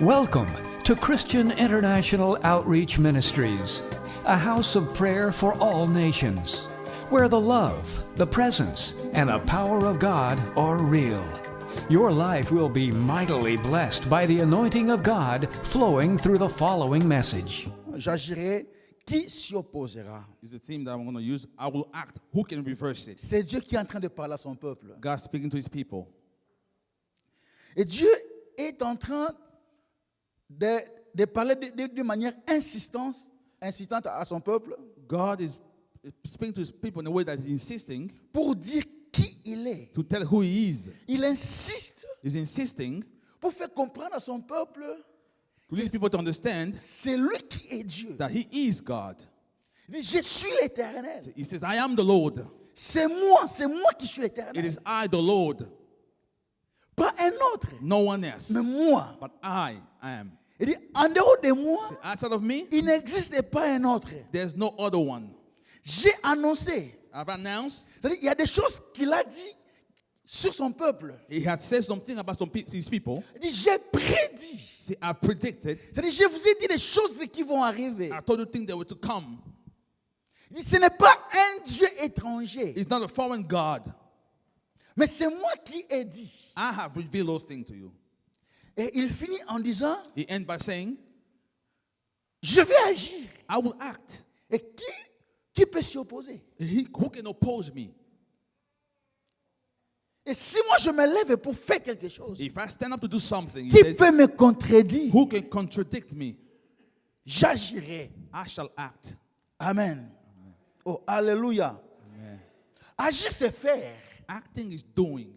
Welcome to Christian International Outreach Ministries, a house of prayer for all nations, where the love, the presence, and the power of God are real. Your life will be mightily blessed by the anointing of God flowing through the following message. J'agirai, qui s'y opposera? Is the theme that I'm going to use. I will act. Who can reverse it? C'est Dieu qui est en train de parler à son peuple. God speaking to his people. Et Dieu est en train de parler d'une manière insistante à son peuple God is speaking to his people in a way that he's insisting pour dire qui il est. to tell who he is. Il insiste He's insisting pour faire comprendre à son peuple to lead people to understand c'est lui qui est Dieu. that he is God. Il dit, je suis l'Éternel. He says, I am the Lord. C'est moi qui suis It l'Éternel. is I, the Lord. Pas un autre, No one else. mais moi. But I am. Il dit, en dehors de moi, Outside of me, il n'existe pas un autre. there's no other one. J'ai annoncé. I've announced. C'est-à-dire, il y a des choses qu'il a dit sur son peuple. He had said something about his people. Il dit, j'ai prédit. See, I predicted. C'est-à-dire, je vous ai dit des choses qui vont arriver. I told you things that were to come. Il dit, ce n'est pas un Dieu étranger, It's not a foreign God. mais c'est moi qui ai dit. I have revealed those things to you. Et il finit en disant, He ends by saying, je vais agir. I will act. Et qui peut s'y opposer? Who can oppose me? Et si moi je me lève pour faire quelque chose, If I stand up to do something, he qui says, peut me contredire? who can contradict me? J'agirai. I shall act. Amen. Oh, alléluia. Agir, c'est faire. Acting is doing.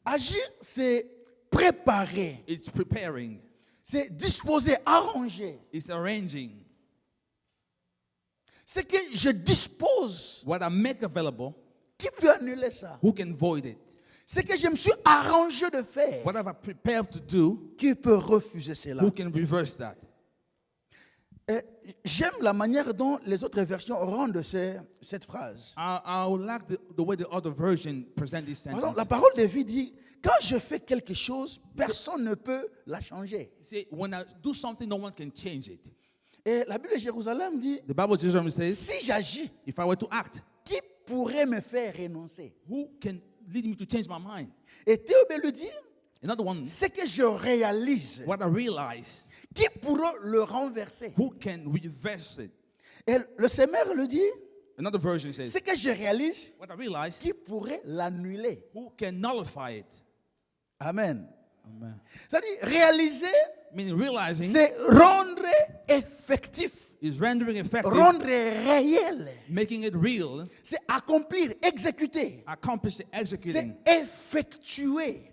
Agir, c'est préparer. It's preparing. C'est disposer, arranger. It's arranging. C'est que je dispose. What I make available, Qui peut annuler ça? who can void it? C'est que je me suis arrangé de faire. What have I prepared to do, Qui peut refuser cela? who can reverse that? J'aime la manière dont les autres versions rendent cette phrase. I would like the way the other version present this Par exemple, sentence. la parole de vie dit, quand je fais quelque chose, personne ne peut la changer. See, when I do something, no one can change it. Et la Bible de Jérusalem dit, The Bible of Jerusalem says, si j'agis, if I were to act, qui pourrait me faire renoncer? who can lead me to change my mind? Et Théobé lui dit, Another one, c'est que je réalise. what I realize, Qui pourra le renverser? who can reverse it? Et le Seigneur lui dit, Another version says, c'est que je réalise. what I realize, Qui pourrait l'annuler? who can nullify it? Amen. Amen. C'est-à-dire, réaliser, Meaning realizing c'est rendre effectif, is rendering effective, rendre réel. making it real, C'est accomplir, exécuter. accomplish it, C'est executing, effectuer.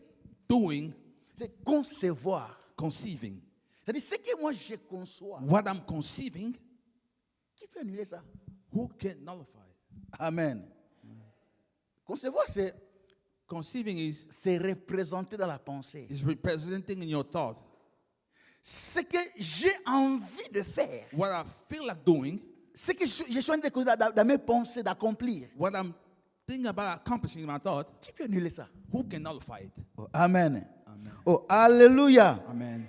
doing, C'est concevoir. conceiving. C'est-à-dire, ce que moi je conçois, What I'm conceiving, qui peut annuler ça? who can nullify it? Amen. Concevoir, Conceiving c'est représenter dans la pensée. is representing in your thought. Ce que j'ai envie de faire, What I feel like doing, ce que je suis en train de dans mes pensées d'accomplir, what I'm thinking about accomplishing in my thought, qui peut annuler ça? who can nullify it? Oh, amen. Amen. Oh, alléluia. Amen.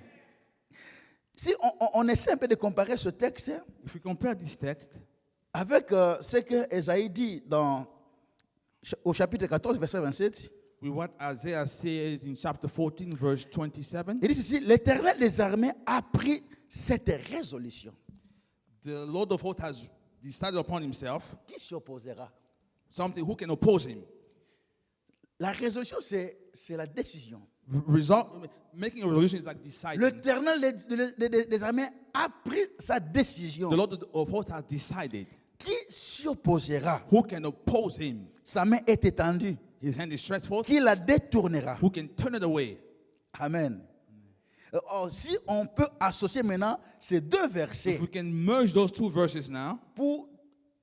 Si on essaie un peu de comparer ce texte If we compare this text avec ce que Ésaïe dit au chapitre 14, verset 27, with what Isaiah says in chapter 14, verse 27, il dit ceci, l'Éternel des armées a pris cette résolution. the Lord of hosts has decided upon himself Qui s'y opposera? something who can oppose him. La résolution, c'est la décision. Making a resolution is like deciding. L'Éternel des armées a pris sa décision. The Lord of hosts has decided. Qui s'y opposera? Who can oppose him? Sa main est étendue. His hand is stretched forth. Qui la détournera? Who can turn it away? Amen. Si on peut associer maintenant ces deux versets If we can merge those two verses now pour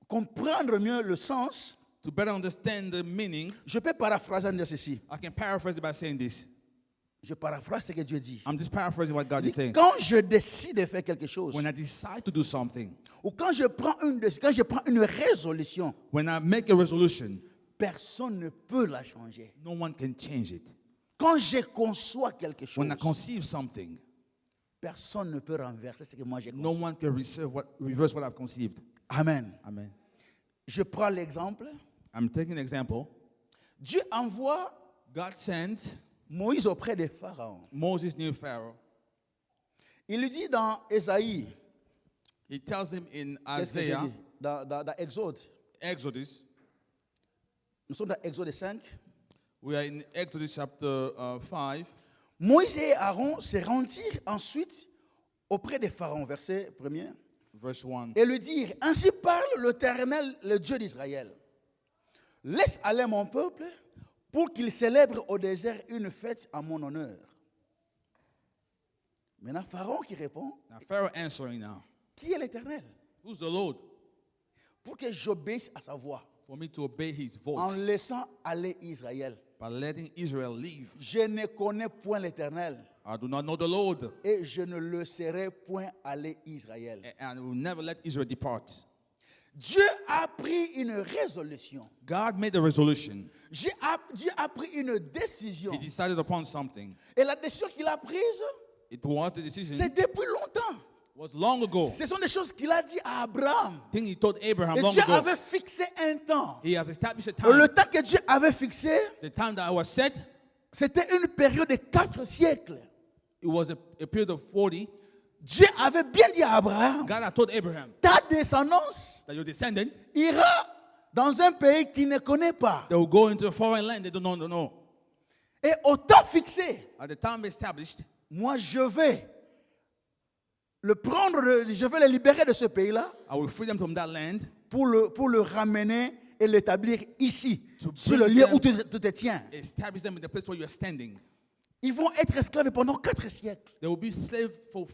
comprendre mieux le sens, to better understand the meaning, je peux paraphraser en disant ceci. I can paraphrase it by saying this. Je paraphrase ce que Dieu dit. I'm just paraphrasing what God is saying. Quand je décide de faire quelque chose, When I decide to do something, ou quand je prends une résolution, when I make a resolution, personne ne peut la changer. no one can change it. Quand je conçois quelque chose, when I conceive something, personne ne peut renverser ce que moi j'ai no conçu. one can reverse what I've conceived. Amen. Amen. Je prends l'exemple. I'm taking an example. Dieu envoie God sends Moïse auprès des pharaons. Moses knew Pharaoh. Il lui dit dans Ésaïe, He tells him in qu'est-ce que j'ai Isaiah, dit? Dans Exode. Exodus, Nous sommes dans Exode 5. we are in Exodus chapter 5. Moïse et Aaron se rendirent ensuite auprès des pharaons, verset 1er, Verse 1. et lui dirent, ainsi parle l'Éternel, le Dieu d'Israël. Laisse aller mon peuple pour qu'il célèbre au désert une fête en mon honneur. Maintenant, Pharaon qui répond, Now Pharaoh answering now, qui est l'Éternel? who's the Lord? Pour que j'obéisse à sa voix, For me to obey his en voice laissant aller Israël. by letting Israel leave. Je ne connais point l'Éternel I do not know the Lord, et je ne laisserai point aller Israël. and I will never let Israel depart. Dieu a pris une résolution. God made a resolution. Dieu a pris une décision. He decided upon something. Et la décision qu'il a prise, It was the decision. c'est depuis longtemps. Was long ago. Ce sont des choses qu'il a dit à Abraham. Thing he told Abraham Et long Dieu ago. avait fixé un temps. He has established a time. Le temps que Dieu avait fixé, The time that was set, c'était une période de 4 siècles. it was a period of 40. Dieu avait bien dit à Abraham, God had told Abraham ta descendance that your descendant, ira dans un pays qu'il ne connaît pas. they will go into a foreign land they don't know. Et au temps fixé, At the time established, moi je vais le prendre, je vais le libérer de ce pays-là I will free them from that land pour le ramener et l'établir ici, To sur le bring lieu them- où tu te tiens. establish them in the place where you are standing. Ils vont être esclaves pendant 4 siècles. They will be slaves for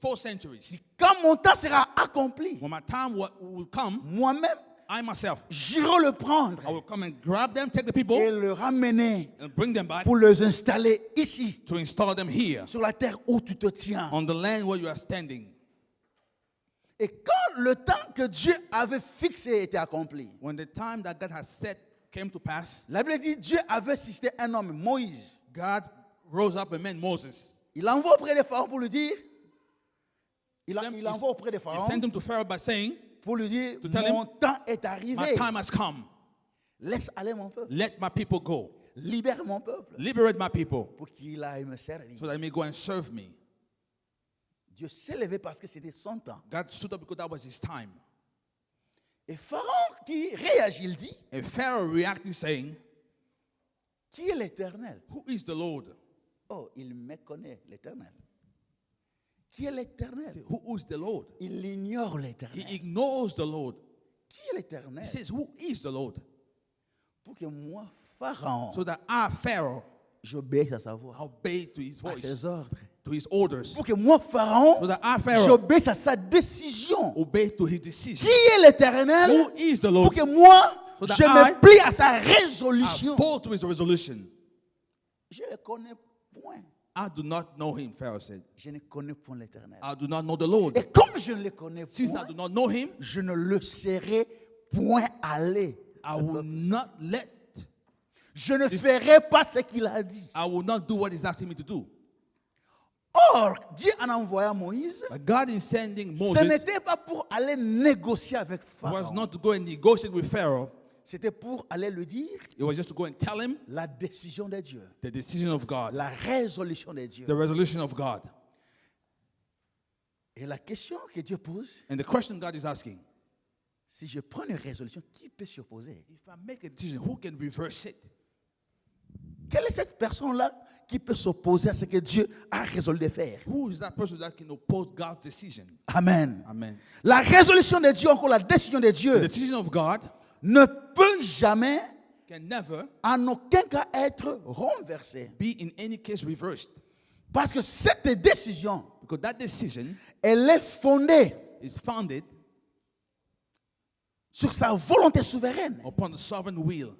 4 centuries. Quand mon temps sera accompli, When my time will come, moi-même, I myself, j'irai le prendre I will come and grab them, take the et people, le ramener and bring them back pour les installer ici, to install them here sur la terre où tu te tiens. on the land where you are standing. Et quand le temps que Dieu avait fixé était accompli, When the time that God has set came to pass, la Bible dit Dieu avait suscité un homme, Moïse. God rose up a man, Moses. Il envoie auprès des pharaons pour lui dire, il He envoie auprès des He pharaons sent him to Pharaoh by saying, pour lui dire, to tell mon temps est my arrivé. time has come. Laisse aller mon peuple. Let my people go. Libère mon peuple Liberate my people pour qu'il aille me servir. so that they may go and serve me. Dieu s'est levé parce que c'était son temps. God stood up because that was his time. Et Pharaon qui réagit, il dit, And Pharaoh reacted saying, qui est l'Éternel? who is the Lord? Oh, il méconnaît l'Éternel. Qui est He l'Éternel? said, who is the Lord? Il ignore He l'Éternel. ignores the Lord. Qui est He l'Éternel? says, who is the Lord? Pour que moi, Pharaon, So that I, Pharaoh, j'obéisse à sa voix, obey to his à voice, ses ordres. to his orders. Pour que moi, Pharaon, So that I, Pharaoh, j'obéisse à sa décision. obey to his Qui decision. est l'Éternel? Who is the Pour Lord? que moi, So that je I- me plie à sa I résolution. fall to his resolution. Je ne le connais point. I do not know him, Pharaoh said. Je ne connais point l'Éternel. I do not know the Lord. Et comme je ne le connais Since I point, do not know him, je ne le laisserai point aller. I will not let, Je ne ferai pas ce qu'il a dit. I will not do what he's asking me to do. Or, Dieu en envoyant Moïse, But God in sending ce Moses n'était pas pour aller négocier avec was Pharaon. not to go and negotiate with Pharaoh. C'était pour aller lui dire It was just to go and tell him la décision de Dieu, the decision of God, la résolution de Dieu. the resolution of God. Et la question que Dieu pose, And the question God is asking, si je prends une résolution, qui peut s'y opposer? if I make a decision, who can reverse it? Quelle est cette personne-là qui peut s'opposer à ce que Dieu a résolu de faire? Who is that person that can oppose God's decision? Amen. Amen. La résolution de Dieu, encore la décision de The Dieu, decision of God ne peut jamais, can never en aucun cas, être renversée. be in any case reversed. Parce que cette décision, Because that decision elle est fondée is founded sur sa volonté souveraine. upon the sovereign will.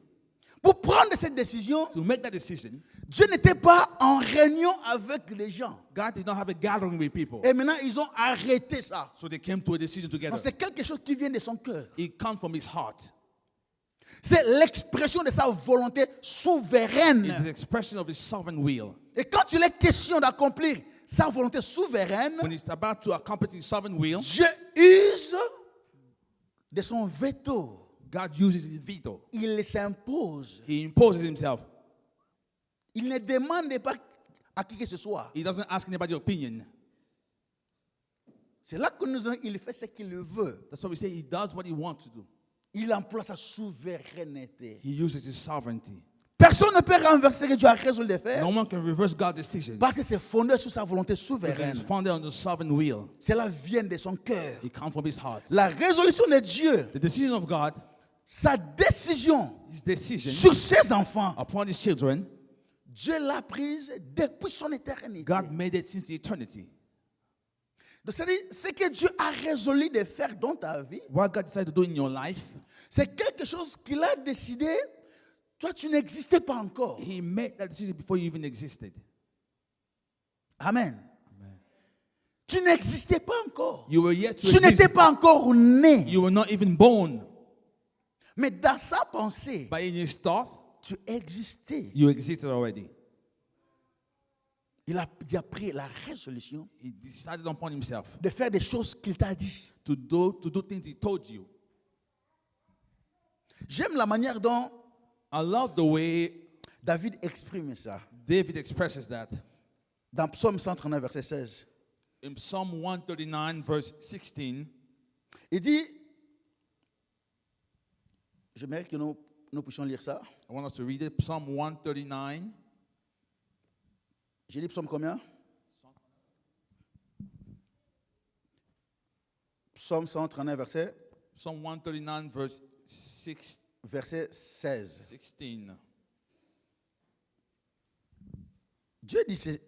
Pour prendre cette décision, To make that decision, Dieu n'était pas en réunion avec les gens. God did not have a gathering with people. Et maintenant, ils ont arrêté ça. So they came to a decision together. Donc, c'est quelque chose qui vient de son cœur. It comes from his heart. C'est l'expression de sa volonté souveraine. It's the expression of his sovereign will. Et quand il est question d'accomplir sa volonté souveraine, When he's about to accomplish his sovereign will, Dieu use de son veto. God uses his veto. Il s'impose. He imposes himself. Il ne demande pas à qui que ce soit. He doesn't ask anybody's opinion. C'est là que il fait ce qu'il veut. That's why we say he does what he wants to do. Il emploie sa souveraineté. He uses his sovereignty. Personne ne peut renverser ce que Dieu a résolu de faire No one can reverse God's decision. parce que c'est fondé sur sa volonté Because souveraine. it's founded on the sovereign will. Cela vient de son cœur. It comes from his heart. La résolution de Dieu, The decision of God, sa décision his decision sur ses enfants, upon his children, Dieu l'a prise depuis son éternité. God made it since the eternity. Donc, c'est-à-dire, ce que Dieu a résolu de faire dans ta vie, What God decided to do in your life, c'est quelque chose qu'il a décidé. Toi, tu n'existais pas encore. he made that decision before you even existed. Amen. Tu n'existais pas encore. You were yet to Tu n'étais exist. pas encore né. You were not even born. Mais dans sa pensée, But in his thought, tu existais. you existed already. Il a pris la résolution He decided upon himself de faire des choses qu'il t'a dit. to do things he told you. J'aime la manière dont I love the way David exprime ça. David expresses that. Dans Psaume 139, verset 16. In Psalm 139, verse 16, Il dit, j'aimerais que nous puissions lire ça. I want us to read it. Psalm 139. J'ai dit Psaume combien? Psaume 139, Psalm 139, verse 16. verset 16. Dieu dit,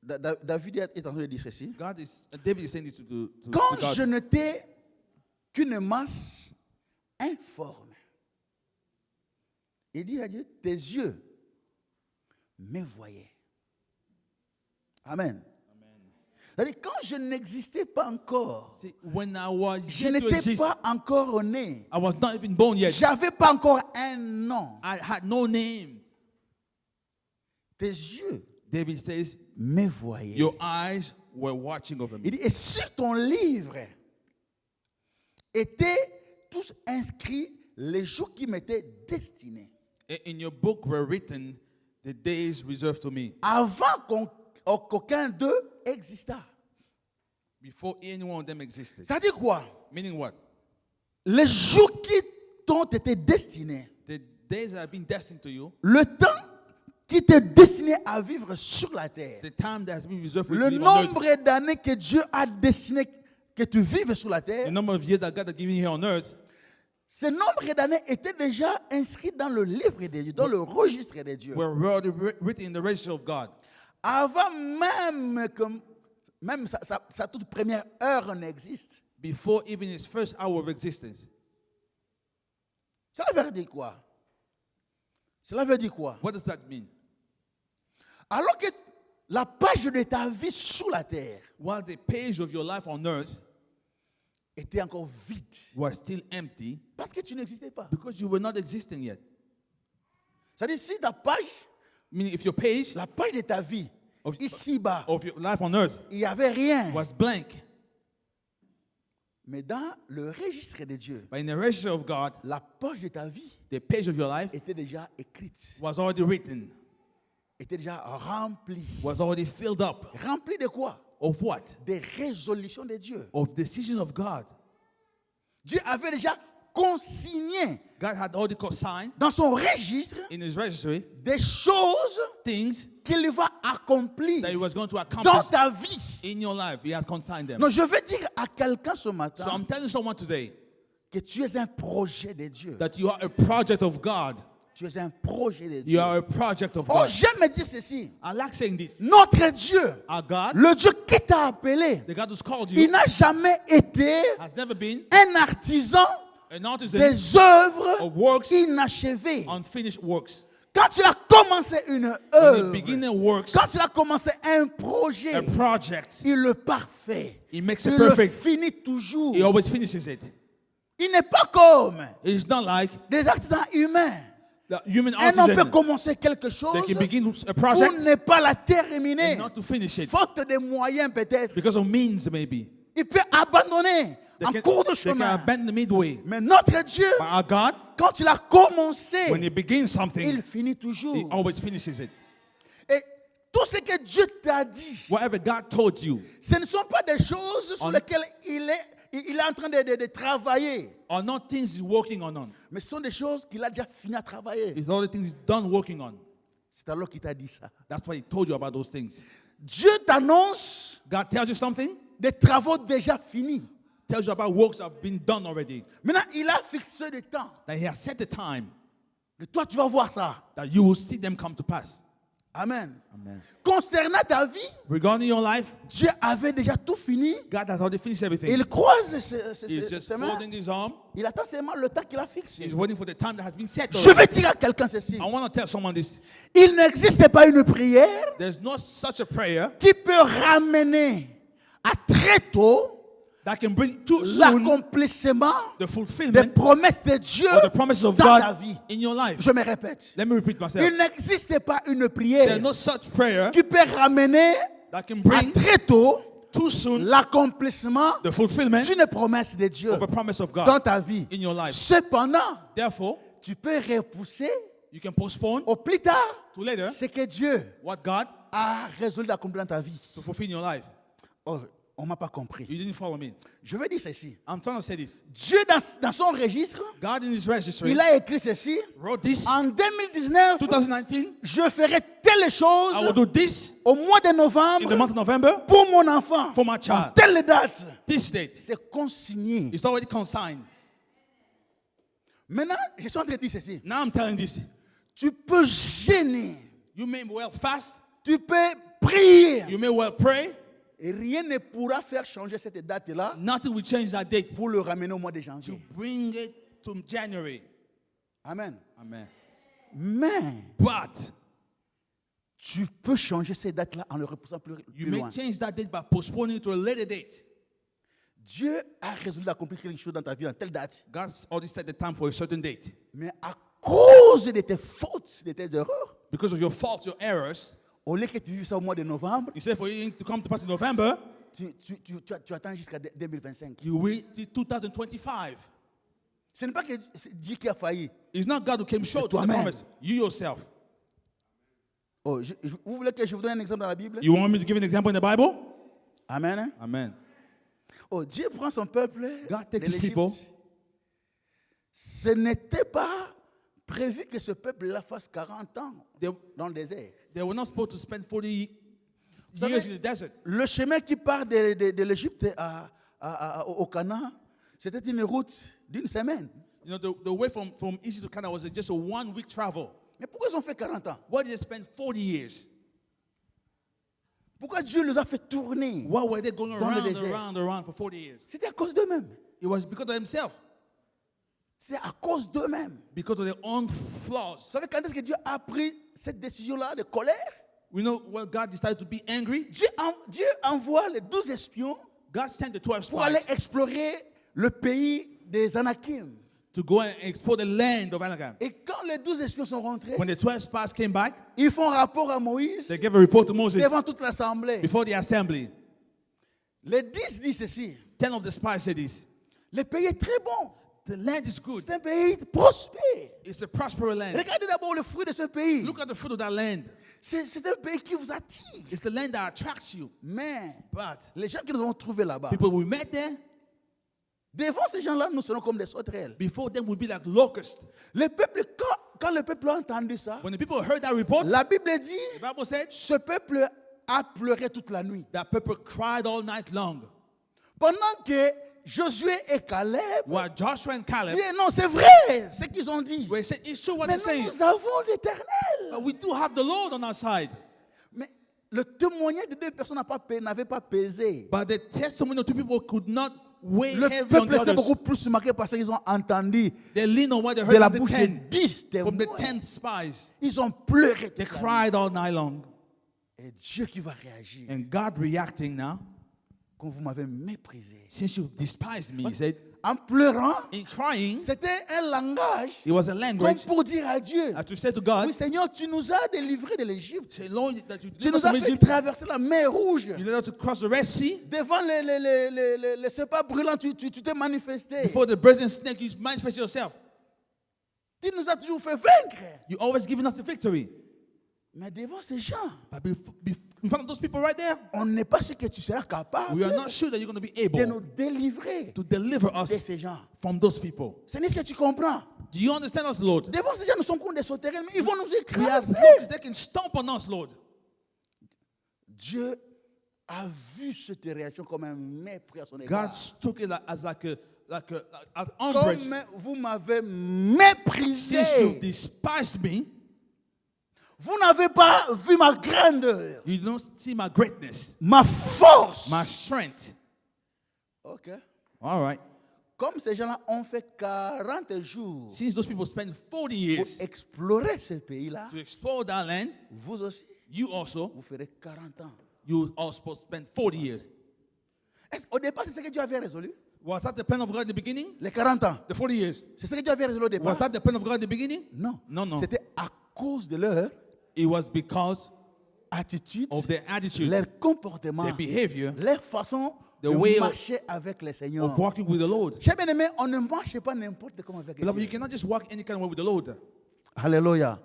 David est en train de dire ceci. David is saying this to Quand God. je n'étais qu'une masse informe, il dit à Dieu, tes yeux me voyaient. Amen. C'est-à-dire, quand je n'existais pas encore, See, when I was je yet to n'étais exist, pas encore né, I was not even born yet. j'avais pas encore un nom. I had no name. Tes yeux David says, me voyaient. your eyes were watching over Il me. dit, et sur ton livre étaient tous inscrits les jours qui m'étaient destinés. In your book were written the days reserved to me. Avant qu'aucun d'eux existât. Before any one of them existed. Ça dit quoi? Meaning what? Les jours qui t'ont été destinés, The days that have been destined to you, le temps qui t'est destiné à vivre sur la terre, the time that has been reserved for you le to live on earth, nombre d'années que Dieu a destiné que tu vives sur la the terre, number of years that God has given you here on earth, ce nombre d'années était déjà inscrit dans le livre de Dieu, dans le registre de Dieu. were already written in the register of God. Avant même que sa toute première heure n'existe. Before even his first hour of existence. Cela veut dire quoi? Cela veut dire quoi? What does that mean? Alors que la page de ta vie sur la terre While the page of your life on earth était encore vide, was still empty, parce que tu n'existais pas. because you were not existing yet. C'est-à-dire, si ta page, Meaning if your page la page de ta vie, of, ici-bas, of your life on earth il n'y avait rien. was blank, Mais dans le registre de Dieu, but in the register of God, la page de ta vie the page of your life était déjà écrite, was already written, était déjà remplie. was already filled up. Remplie de quoi? Of what? Des résolutions de Dieu. Of decision of God. Dieu avait déjà consigné God had already signed dans son registre in his registry des choses things qu'il va accomplir that he was going to dans accomplish ta vie. in your life. He has consigned them. Non, je veux dire à quelqu'un ce So matin I'm telling someone today que tu es un projet de Dieu. that you are a project of God. Tu es un projet de You Dieu. are a project of Oh, God. j'aime dire ceci. I like saying this. Notre Dieu, Our God, le Dieu qui t'a appelé, the God who's called il you, n'a jamais été has never been un artisan an artisan des œuvres of works, inachevées. unfinished works. Quand tu as commencé une When he œuvre, begins works, quand tu as commencé un projet, a project, il le parfait. he makes Il it le perfect. finit toujours. He always finishes it. Il n'est pas comme It's not like des artisans humains. the human Un homme peut artisan. commencer quelque chose They can begin a pour project ne pas la terminer. and not to finish it Faute de moyens peut-être. because of means, maybe. Il peut abandonner en cours de They can chemin. abandon midway. Mais notre Dieu, But our God, quand il a commencé, when He begins something, il finit toujours. He always finishes it. Et tout ce que Dieu t'a dit, Whatever God told you ce ne sont pas des choses sur lesquelles il est en train de travailler. are not things He's working on. Mais ce sont des choses qu'il a déjà fini à travailler. It's all the things He's done working on. C'est alors qu'il t'a dit ça. That's why He told you about those things. Dieu t'annonce God tells you something, des travaux déjà finis. tells you about works that have been done already. Maintenant, il a fixé le temps. That He has set the time Et toi, tu vas voir ça. that you will see them come to pass. Amen. Amen. Concernant ta vie, Regarding your life, Dieu avait déjà tout fini. God has already finished everything. Il croise He's just ses mains. folding His arm. Il attend seulement le temps qu'il a fixé. He's waiting for the time that has been set. Je already. vais dire à quelqu'un ceci. I want to tell someone this. Il n'existe pas une prière There's no such a prayer qui peut ramener à très tôt that can bring too soon l'accomplissement the des fulfillment promesses de Dieu or the promises of dans ta God vie. in your life. Je me répète. Let me repeat myself. Il n'existe pas une There's prière no such prayer qui peut ramener that can à bring très tôt too soon l'accomplissement the fulfillment d'une promesse de Dieu of a promise of dans God ta vie. in your life. Cependant, Therefore, tu peux repousser you can postpone au plus tard to later ce que Dieu what God a résolu d'accomplir dans ta vie. to fulfill in your life. Oh, on ne m'a pas compris. You didn't follow me. Je veux dire ceci. I'm trying to say this. Dieu, dans son registre, God in His registry il a écrit ceci. wrote this. En 2019, 2019, je ferai telle I will chose do this au mois de in the novembre month of November pour mon enfant. for my En child. telle date. This date. C'est consigné. It's already consigned. Maintenant, je suis en train de dire ceci. Now I'm telling this. Tu peux gêner. You may well fast. Tu peux prier. You may well pray. Et rien ne pourra faire changer cette date-là Nothing will change that date pour le ramener au mois de to janvier. bring it to January. Amen. Amen. Mais But tu peux changer cette date-là en le repoussant plus you loin. may change that date by postponing it to a later date. Dieu a résolu d'accomplir quelque chose dans ta vie en telle date. God's already set the time for a certain date. Mais à cause de tes fautes, de tes erreurs, Because of your faults, your errors, au lieu que tu vives ça au mois de novembre, He said for you to come to pass in November, tu attends jusqu'à 2025. you wait till 2025. Ce n'est pas que c'est Dieu qui a failli. It's not God who came short to the toi-même. promise. You yourself. Oh, vous voulez que je vous donne un exemple dans la Bible? You want me to give an example in the Bible? Amen. Amen. Oh, Dieu prend son peuple God de takes His l'Égypte. people. Ce n'était pas prévu que ce peuple-là fasse 40 ans They, dans le désert. they were not supposed to spend 40 savez, years in the desert. Le chemin qui part de l'Égypte au Canaan, c'était une route d'une semaine. You know, the way from Egypt to Canaan was just a 1 week travel. Mais pourquoi ils ont fait 40 ans? Why did they spend 40 years? Pourquoi Dieu les a fait tourner? Why were they going Dans le around and désert. around and around for 40 years? C'était à cause d'eux-mêmes. It was because of themselves, C'était à cause d'eux-mêmes. because of their own flaws. Vous savez quand est-ce que Dieu a pris cette décision-là de colère? We know when God decided to be angry, Dieu envoie les 12 espions God sent the 12 pour aller spies explorer le pays des Anakim. to go and explore the land of Anakim. Et quand les 12 espions sont rentrés, When the 12 spies came back, ils font rapport à Moïse they gave a report to Moses devant toute l'assemblée. before the assembly. Les 10 disent ceci. 10 of the spies said this. Le pays est très bon. The land is good. C'est un pays prospère. It's a prosperous land. Regardez d'abord le fruit de ce pays. Look at the fruit of that land. C'est un pays qui vous attire. It's the land that attracts you. Mais But les gens que nous avons trouvés là-bas, people we met there, devant ces gens-là, nous serons comme des sauterelles. before them would be like locusts. Le peuple, quand le peuple a entendu ça, When the people heard that report, la Bible dit, the Bible said ce peuple a pleuré toute la nuit. that people cried all night long. Pendant que Josué et Caleb While Joshua and Caleb disaient, non, c'est vrai ce qu'ils ont dit. were saying, it's true what Mais they're saying. nous avons l'Éternel. But we do have the Lord on our side. Mais le témoignage de deux personnes n'avait pas pesé. But the testimony of two people could not weigh Le heavy on the peuple s'est others. beaucoup plus marqué parce qu'ils ont entendu They leaned on what they de heard la from the bouche de 10. 10 From the témoins. 10 spies. Ils ont pleuré. They toute la nuit. cried all night long. Et Dieu qui va réagir. And God reacting now, Quand vous m'avez méprisé. since you despised me, He said, en pleurant, in crying, c'était un langage it was a comme language pour dire à Dieu, to say to God, oui Seigneur, tu nous as délivrés de l'Égypte. say, Lord, that you Tu delivered nous us from as fait Egypt, traverser la mer Rouge. you led us to cross the Red Sea. Devant les serpents brûlants, tu t'es manifesté. Before the brazen snake, you manifest yourself. Tu nous as toujours fait vaincre. You always given us the victory. Mais devant ces gens, But in front of those people right there, on n'est pas sûr que tu seras capable we are not sure that you're going to be de able nous délivrer to deliver de us ces gens. from those people. C'est ce que tu comprends. Do you understand us, Lord? Devant ces gens, nous sommes comme des sauterelles, mais ils vont nous We are écraser. brokers. They can stomp on us, Lord. Dieu a vu cette réaction comme un mépris à son God égard. took it as as umbrage. Comme vous m'avez Since you méprisé, despised me, vous n'avez pas vu ma grandeur, you don't see my greatness, ma force. my strength. Ok. All right. Comme ces gens-là ont fait 40 jours Since those people spent 40 pour years explorer ce pays-là, to explore that land, vous aussi, you also, vous ferez 40 ans. you are supposed to spend 40 years. Au départ, c'est ce que Dieu avait résolu. Was that the plan of God in the beginning? Les 40 ans. The 40 years. C'est ce que Dieu avait résolu au départ. Was that the plan of God in the beginning? Non. No, no. C'était à cause de leur It was because attitude, of their attitude, leur comportement, their behavior, leur façon The de way of- marcher avec le Seigneur. of walking with the Lord. J'ai bien aimé, on ne marche pas n'importe comment avec Beloved, you Dieu. cannot just walk any kind of way with the Lord. Alléluia.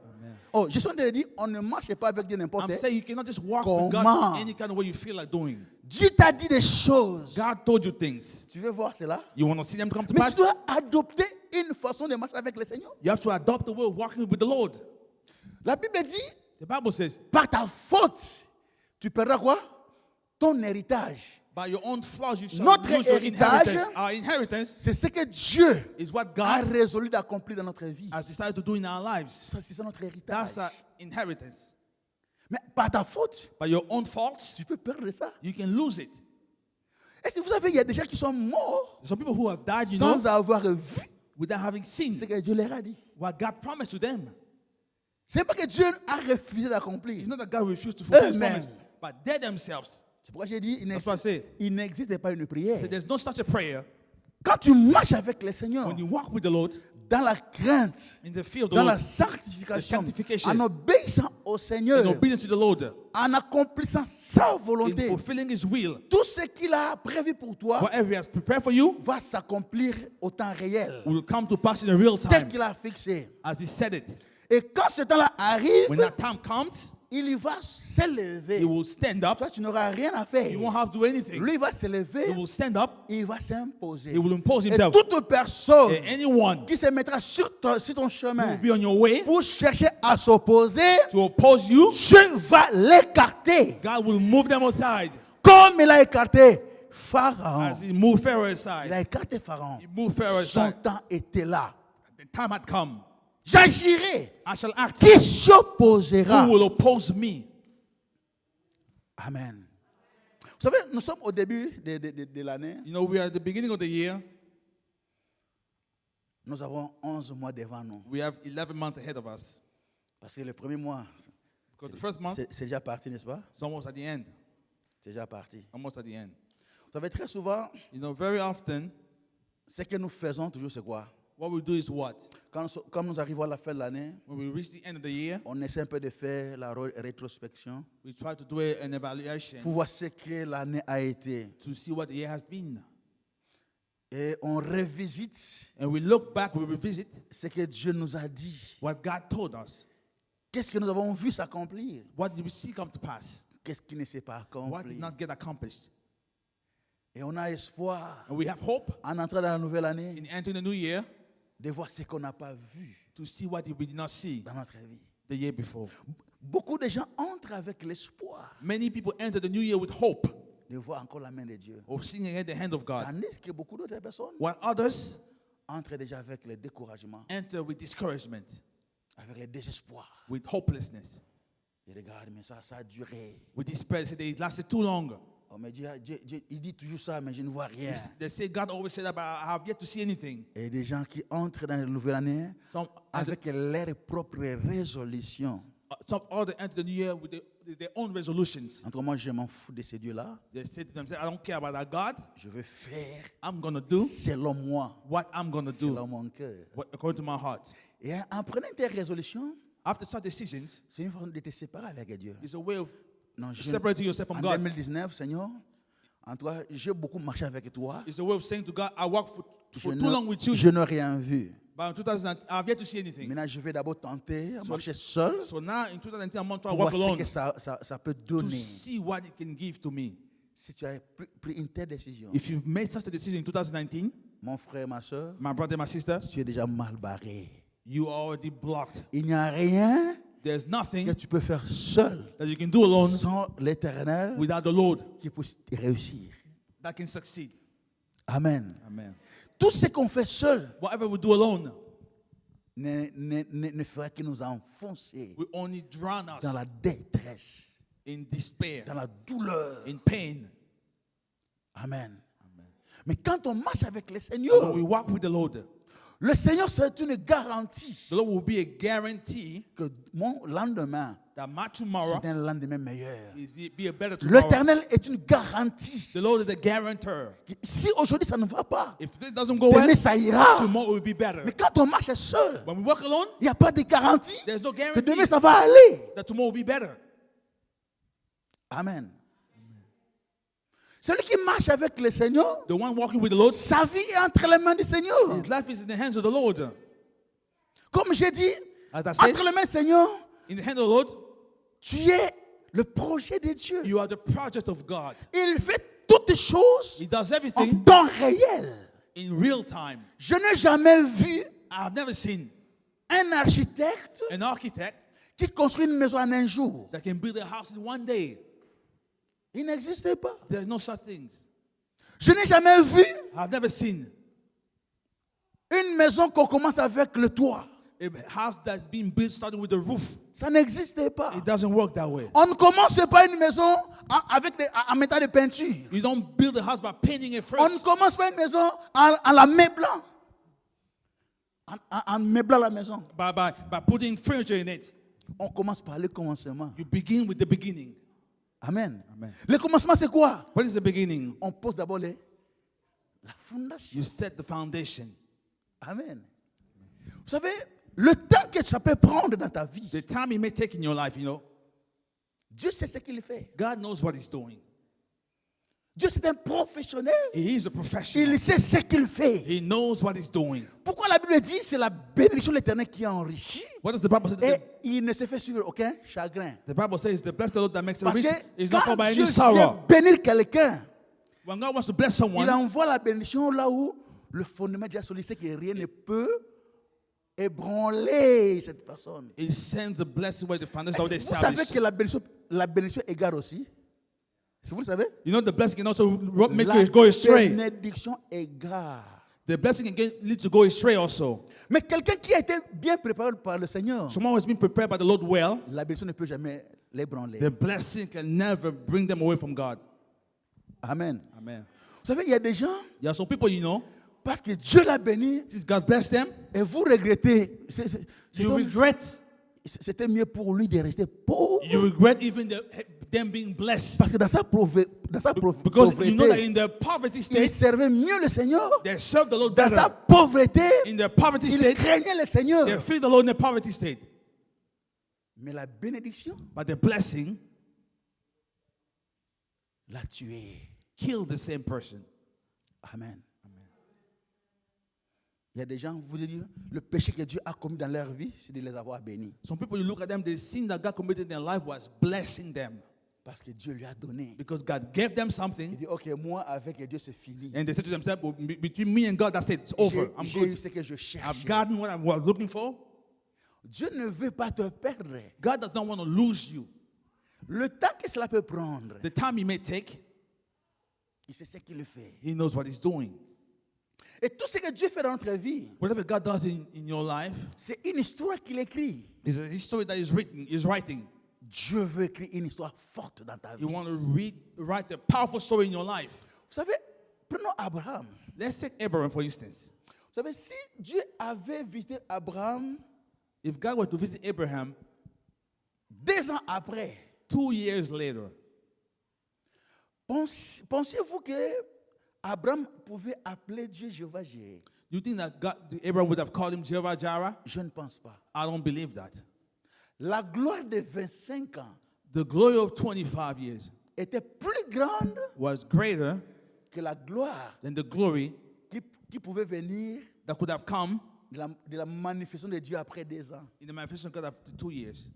Oh, je suis en train de dire, on ne marche pas avec Dieu n'importe I'm comment. saying you cannot just walk with Comment? God any kind of way you feel like doing. Dieu t'a dit des choses. God told you things. Tu veux voir cela? You want to see them come to Mais pass? tu dois adopter une façon de marcher avec le Seigneur. You have to adopt the way of walking with the Lord. La Bible dit, The Bible says, par ta faute, tu perdras quoi? Ton héritage. by your own flaws you shall Notre lose your héritage, inheritance. Our inheritance C'est ce que Dieu is what a God résolu d'accomplir dans notre vie. has decided to do in our lives. Ça, c'est ça notre héritage. That's our inheritance. Mais par ta faute, By your own faults, tu peux perdre ça. you can lose it. Est-ce que vous savez, il y a des gens qui sont morts Some people who have died, you know, sans avoir vu without having seen ce que Dieu leur a dit. what God promised to them. C'est pas que Dieu a refusé d'accomplir. It's not that God refused to fulfill His Amen. promise, but they themselves. C'est pourquoi j'ai dit, That's what I say. il n'existe pas une prière. So there's no such a prayer Quand tu marches avec le Seigneur, when you walk with the Lord dans la crainte, in the fear of the dans la Lord, sanctification, The sanctification. en obéissant au Seigneur, in obedience to the Lord, en accomplissant sa in volonté, fulfilling His will. tout ce qu'il a prévu pour toi Whatever He has prepared for you va s'accomplir au temps réel, will come to pass in a real tel time, qu'il a fixé. as He said it. Et quand ce temps-là arrive, When that time comes, il y va s'élever. He will stand up. Toi, tu n'auras rien à faire. He won't have to do anything. Lui, il va He s'élever, will stand up. il va s'imposer. He will impose Et Himself. toute personne And anyone qui se mettra sur ton who chemin will be on your way pour chercher à s'opposer, to oppose you, Dieu va l'écarter. God will move them aside, Comme il a écarté Pharaon. as He moved Pharaoh Il a aside. écarté Pharaon. He moved Pharaoh Son aside. temps était là. The time had come. J'agirai. I shall act. Qui s'opposera? Who will oppose me? Amen. Vous savez, nous sommes au début de l'année. You know, we are at the beginning of the year. Nous avons 11 mois devant nous. We have 11 months ahead of us. Parce que le premier mois, Because the first month, c'est déjà parti, n'est-ce pas? it's almost at the end. C'est déjà parti. Almost at the end. Vous savez, très souvent, You know, very often, ce que nous faisons toujours, c'est quoi? what we do is what? Quand nous arrivons à la fin de l'année, When we reach the end of the year, on essaie un peu de faire la rétrospection we try to do an evaluation pour voir ce que l'année a été. to see what the year has been. Et on revisite And we look back, we revisit ce que Dieu nous a dit. what God told us. Qu'est-ce que nous avons vu s'accomplir? What did we see come to pass? Qu'est-ce qui ne s'est pas What did accompli? not get accomplished? Et on a espoir, And we have hope en entrant dans la nouvelle année, in entering the new year de voir ce qu'on n'a pas vu to see what we did not see dans notre vie. the year before. Beaucoup de gens entrent avec l'espoir Many people enter the new year with hope de voir encore la main de Dieu. of seeing again the hand of God, Tandis que beaucoup d'autres personnes while others entrent déjà avec le découragement, enter with discouragement, avec le désespoir. with hopelessness, Et regarde, mais ça a duré. with despair. Say they it lasted too long. On me dit, il dit toujours ça, mais je ne vois rien. They say God always said that, but I have yet to see anything. Et des gens qui entrent dans la nouvelle année Some avec leurs propres résolutions. some other enter the new year with their own resolutions. Entre moi, je m'en fous de ces dieux-là. They say to themselves, I don't care about that God. Je veux faire I'm going to do selon moi, what I'm going to selon do, mon cœur. according to my heart. Et en prenant tes résolutions, After such decisions, c'est une façon de te séparer avec Dieu. it's a way of Non, je, separating yourself from en God. 2019, Seigneur, en toi, j'ai beaucoup marché avec toi. It's a way of saying to God, I work for Je too long with you, je n'ai rien vu. but in 2000, I've yet to see anything. Maintenant, je vais d'abord tenter à marcher seul So now in 2019, I'm going to pour work voir ce alone que ça peut to donner. see what it can give to me. Si tu as pris une telle décision, If you've made such a decision in 2019, mon frère, ma soeur, my brother, my sister, tu es déjà mal barré. you are already blocked. Il n'y a rien There's que nothing tu peux faire seul that you can do alone sans l'Éternel without the Lord qui peut réussir. that can succeed. Amen. Amen. Tout ce qu'on fait seul Whatever we do alone ne fera que nous enfoncer will only drown us dans la détresse, in despair, dans la douleur. in pain. Amen. Amen. Mais quand on marche avec le When Seigneur, we walk with the Lord, le Seigneur, c'est une garantie the Lord will be a guarantee que mon lendemain, that my tomorrow c'est un lendemain meilleur. will be a better tomorrow. L'Éternel est une garantie. The Lord is the guarantor. Si aujourd'hui ça ne va pas, If today doesn't go well, demain ça ira. tomorrow will be better. Mais quand on marche seul, When we walk alone, il n'y a pas de garantie there's no que guarantee demain ça va aller. that tomorrow will be better. Amen. Celui qui marche avec le Seigneur, The one walking with the Lord, sa vie est entre les mains du Seigneur. his life is in the hands of the Lord. Comme j'ai dit, As I said, entre les mains du Seigneur, in the hand of the Lord, tu es le projet de Dieu. you are the project of God. Il fait toutes choses He does en everything temps réel. in real time. Je n'ai jamais vu I've never seen un architecte an architect qui construit une maison en un jour. that can build a house in one day. Il n'existait pas. There's no such things. Je n'ai jamais vu I've never seen une maison qu'on commence avec le toit. a house that's being built starting with the roof. Ça n'existait pas. It doesn't work that way. On ne commence pas une maison en mettant de peinture. You don't build a house by painting it On ne first, commence pas une maison en la meublant. En meublant la maison. by putting furniture in it. On commence par le commencement. You begin with the beginning. Amen. Amen. Le commencement, c'est quoi? What is the beginning? On pose d'abord la fondation. You set the foundation. Amen. Vous savez, le temps que ça peut prendre dans ta vie, The time it may take in your life, Dieu sait ce qu'il fait. God knows what he's doing. Dieu, c'est un professionnel. He is a professional. Il sait ce qu'il fait. He knows what he's doing. Pourquoi la Bible dit c'est la bénédiction de l'Éternel qui enrichit What does the Bible say? et il ne se fait suivre aucun chagrin. The Bible says, the bless the Lord that makes it Parce rich que is not quand called by Dieu any vient sorrow. bénir quelqu'un, When God wants to bless il someone, envoie la bénédiction là où le fondement déjà solide, c'est que rien ne peut ébranler cette personne. he sends the blessing where the foundation is already Vous savez established. que la bénédiction égare aussi? Est-ce que vous le savez? You know, the blessing can also make La you go astray. bénédiction égare. The blessing can lead to go astray also. Mais quelqu'un qui a été bien préparé par le Seigneur, Someone who has been prepared by the Lord well, la bénédiction ne peut jamais l'ébranler. the blessing can never bring them away from God. Amen. Amen. Vous savez, il y a des gens, There are some people, parce que Dieu l'a béni, since God blessed them, et vous regrettez. you regret. C'était mieux pour lui de rester pauvre. You regret even them being blessed. Parce que dans sa Because you know that pauvreté, in their poverty il state, servait mieux le Seigneur. they serve the Lord Dans sa better. pauvreté, In their poverty il state, craignait le Seigneur. they fear the Lord in their poverty state. Mais la bénédiction But the blessing l'a tué. killed the same person. Amen. Il y a des gens, vous dire, le péché que Dieu a commis dans leur vie, c'est de les avoir bénis. Some people, you look at them, the sin that God committed in their life was blessing them. Parce que Dieu lui a donné. Because God gave them Il something, dit, ok, moi avec Dieu c'est fini. and they said to themselves, well, between me and God, that's it, it's over. I'm J'ai eu good. ce que je I've cherche. gotten what I was looking for. Dieu ne veut pas te perdre. God does not want to lose you. Le temps que cela peut prendre, The time He may take, il sait ce qu'il fait. He knows what He's doing. Et tout ce que Dieu fait dans notre vie, Whatever God does in your life c'est une histoire qu'il écrit. is a history that is written, is writing. Dieu veut écrire une histoire forte dans ta vie. You want to write a powerful story in your life. Vous savez, prenons Abraham. Let's take Abraham, for instance. Vous savez, si Dieu avait visité Abraham If God were to visit Abraham 2 ans après, 2 years later, Pensez-vous que Abraham pouvait appeler Dieu Jéhovah Jireh? you think that Abraham would have called him Jehovah Jireh? Je ne pense pas. I don't believe that. La gloire de 25 ans The glory of 25 years était plus grande was greater que la gloire than the glory qui pouvait venir that could have come de la manifestation de Dieu après 2 ans. in the manifestation of God after 2 years.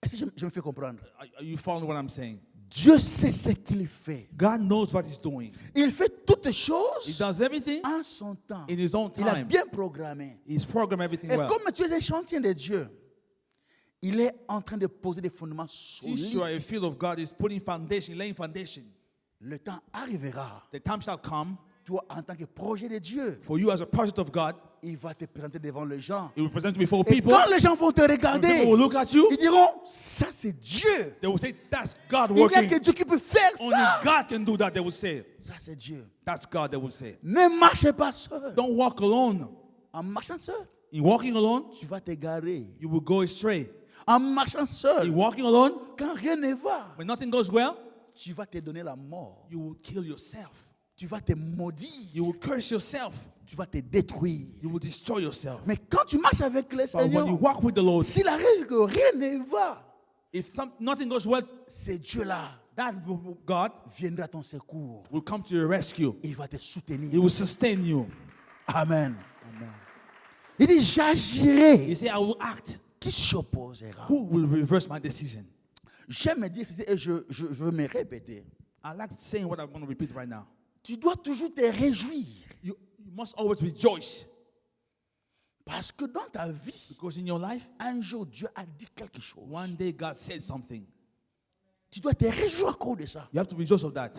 Est-ce que je me fais comprendre? Are you following what I'm saying? Dieu sait ce qu'il fait. God knows what he's doing. Il fait toutes He choses does everything en son temps. in his own Il a time. bien programmé. He's programmed everything Et well. comme tu es un chantier de Dieu, il est en train de poser des fondements Since you are a solides. field of God, he's putting foundation, laying foundation. Le temps arrivera. The time shall come Toi, en tant que projet de Dieu, for you as a project of God. il va te présenter devant les gens. He will present you before Et people. quand les gens vont te When regarder, people will look at you, ils diront, ça c'est Dieu. they will say, that's God Il n'y a working. que Dieu qui peut faire Only ça. God can do that, they will say. Ça c'est Dieu. That's God, they will say. Ne marchez pas seul. Don't walk alone. En marchant seul, In walking alone, tu vas t'égarer. you will go astray. En marchant In seul, walking alone, quand rien ne va, when nothing goes well, tu vas te donner la mort. you will kill yourself. Tu vas te maudire. You will curse yourself. Tu vas te détruire. You will destroy yourself. Mais quand tu marches avec le But when you Seigneur, walk with the Lord, s'il arrive que rien ne va, if nothing goes well, c'est Dieu-là that God viendra à ton secours. will come to your rescue. Il va te He soutenir. will sustain you. Amen. Amen. Il dit, j'agirai. He said, I will act. Qui s'opposera? Who will reverse my decision? J'aime dire ceci et je veux me répéter. I like saying what I'm going to repeat right now. Tu dois toujours te réjouir. You must always rejoice. Parce que dans ta vie, Because in your life, un jour, Dieu a dit quelque chose. one day God said something. Tu dois te réjouir à cause de ça. You have to rejoice of that.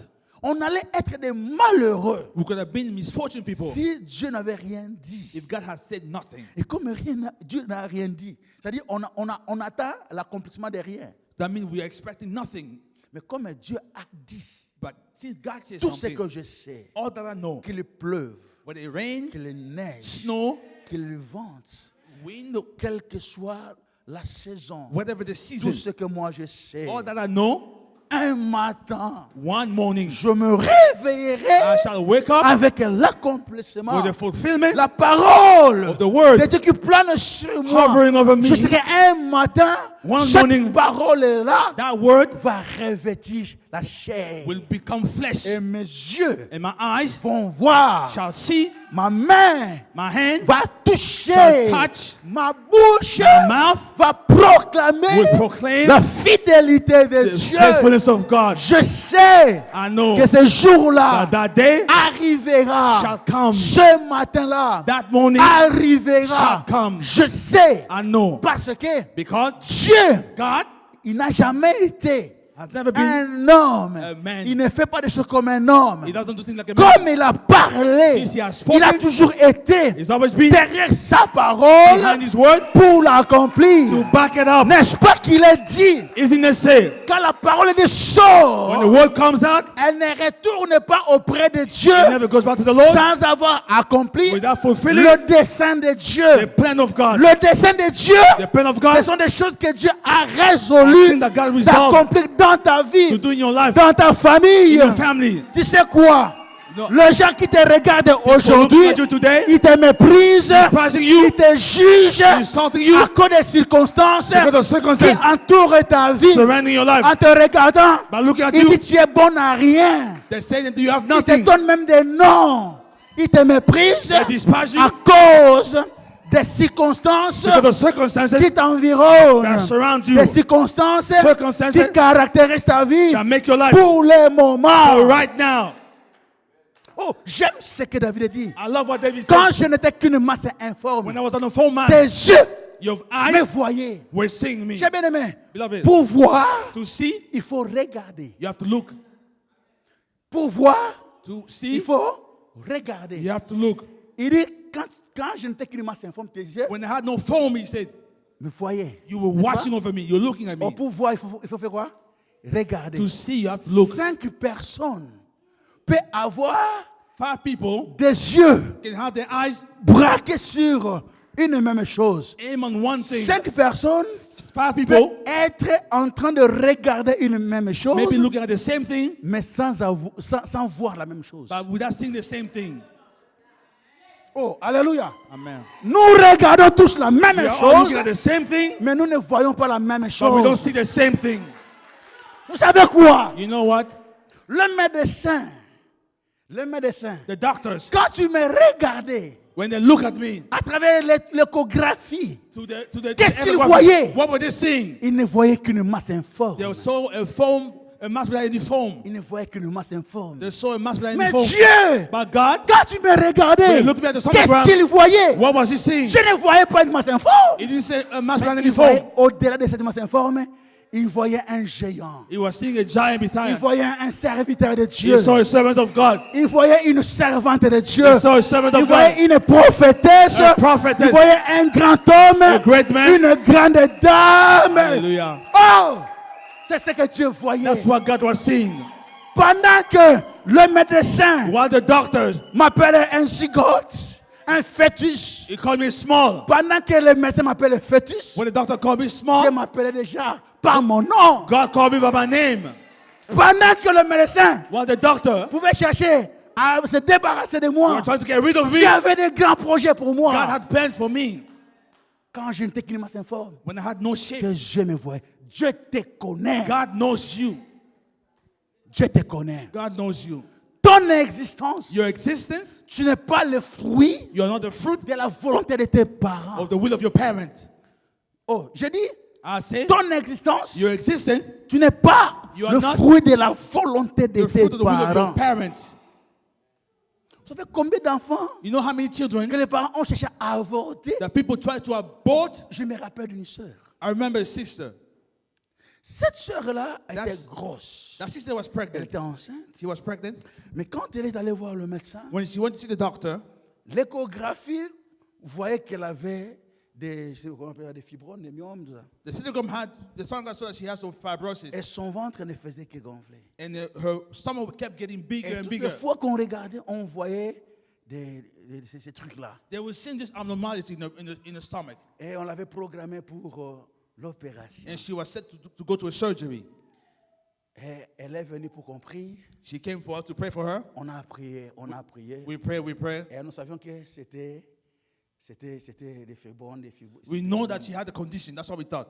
On allait être des malheureux We could have been misfortune people si Dieu n'avait rien dit. if God had said nothing. Et comme Dieu n'a rien dit, c'est-à-dire on attend l'accomplissement de rien. That means we are expecting nothing. Mais comme Dieu a dit, But since God said tout ce something, que je sais, all that I know, qu'il pleuve, whether it rain, qu'il neige, snow, qu'il vente, wind, quelle que soit la saison, whatever the tout season, ce que moi je sais, all that I know, un matin, one morning je me réveillerai I shall wake up avec l'accomplissement, with the fulfillment la parole of the word de Dieu qui plane sur moi. hovering over me. Je serai un matin, One cette morning, parole-là that word va revêtir la chair. will become flesh, Et mes yeux and my eyes vont voir, shall see, ma main my hand va toucher, shall touch, ma bouche my mouth va proclamer will proclaim la fidélité de the Dieu. faithfulness of God. Je sais I know que ce jour-là that day arrivera. shall come. Ce matin-là That morning arrivera. shall come. Je sais I know parce que because Dieu, God il n'a jamais été has never been. un homme. a man. Il ne fait pas des choses comme un homme. He doesn't do things like a man. Comme il a parlé, Since he has il a spoken, toujours été He's always been derrière sa parole behind His word pour l'accomplir. to back it up. N'est-ce pas qu'il est dit, Isn't it say quand la parole de when the sort, word comes out, elle ne retourne pas auprès de Dieu it never goes back to the Lord sans avoir accompli without fulfilling le dessein de the Dieu. plan of God. Le dessein de Dieu, The plan of ce God sont des choses que Dieu a résolu thing that God resolved d'accomplir dans ta to vie, do in your life, dans ta in famille. your family. Tu sais quoi? No. Les gens qui te regardent Looking aujourd'hui, at you today, ils te méprisent, despising you, ils te jugent insulting you à cause des circonstances because of qui circumstances entourent ta vie. surrounding your life. En te regardant, By looking at ils you, disent tu es bon à rien. they say that you have Ils te nothing. donnent même des noms. Ils te méprisent They despise you à cause des circonstances because of circumstances qui t'environnent, that surround you, des circonstances circumstances qui caractérisent ta vie that make your life pour les so moments. right now. Oh, j'aime ce que David a dit. I love what David Quand said. je n'étais qu'une masse informe, When I was on the phone, man, tes yeux your me eyes voyaient. were seeing me. J'ai bien aimé. Beloved, Pour voir, to see, il faut regarder. you have to look. Pour voir, To il see, faut regarder. you have to look. Il dit, quand je n'étais qu'une masse informe, tes yeux When I had no phone, he said, me voyaient. you were N'est-ce pas? watching over me. You're looking at Oh, me. pour voir, il faut faire quoi? Regarder. To see, you have to look. 5 personnes peuvent avoir 5 people des yeux can have their eyes braqués sur une même chose. aim on one thing. 5 personnes 5 peuvent people être en train de regarder une même chose, maybe looking at the same thing, mais sans voir la même chose. but without seeing the same thing. Oh, alléluia. Amen. Nous regardons tous la même We are all looking chose, at the same thing, mais nous ne voyons pas la même but we don't chose. see the same thing. Vous savez quoi? You know what? Le médecin, The doctors, quand tu me regardais when they look at me, à travers l'échographie, to the Qu'est-ce qu'ils echography, voyaient? what were they seeing? ils ne voyaient qu'une masse informe. They saw a mass without any foam. Ils ne voyaient qu'une masse informe. They saw a mass without any Mais foam. Dieu, But God, quand tu me when regardais, he looked at the qu'est-ce sonogram, qu'il voyait? what was he seeing? Je ne voyais pas une masse informe. He didn't say a mass Mais without il any foam. voyait au-delà de cette masse informe, il voyait un géant. He was seeing a giant Il behind. voyait un serviteur de He Dieu. saw a servant of God. Il voyait une servante de Dieu. He saw a servant Il of voyait God. une prophétesse. A prophetess. Il voyait un grand homme. A great man. Une grande dame. Hallelujah. Oh! C'est ce que Dieu voyait. That's what God was seeing. Pendant que le médecin While the doctor, m'appelait un zygote, un fœtus. he called me small. Pendant que le médecin m'appelait fœtus, When the doctor called me Dieu small, m'appelait déjà par mon nom. God called me by my name. Pendant que le médecin While the doctor pouvait chercher à se débarrasser de moi, was trying to get rid of me, Dieu avait des grands projets pour God moi. had plans for me. Quand je n'étais qu'une masse informe, When I had no shape, que Dieu me voyait. Dieu te connaît. God knows you. Dieu te connaît. God knows you. Ton existence, Your existence, tu n'es pas le fruit you are not the fruit de la volonté de tes parents. of the will of your parents. Oh, je dis, I say, ton existence, your existence, tu n'es pas You are le not fruit de la volonté de the tes fruit of the will of parents. your parents. Ça fait combien d'enfants You know how many que children les parents ont cherché à avorter? that people try to abort? Je me rappelle d'une sœur. I remember a sister. Cette sœur-là était That's- grosse. That sister was Elle pregnant. était enceinte. She was pregnant. Mais quand elle est allée voir le médecin, When she went to see the doctor, l'échographie voyait qu'elle avait des fibromes, des myomes, tout ça. the sonogram saw that she had some fibrosis. Et son ventre ne faisait que gonfler. And her stomach kept getting bigger Et and toutes les bigger. fois qu'on regardait, on voyait ces trucs-là. They were seeing this abnormality in the stomach. Et on l'avait programmé pour l'opération. And she was set to go to a surgery. Et elle est venue pour qu'on prie. She came for us to pray for her. On a prié, on a prié. We pray. Et nous savions que c'était des fibromes, des fibromes. We know that she had the condition. That's what we thought.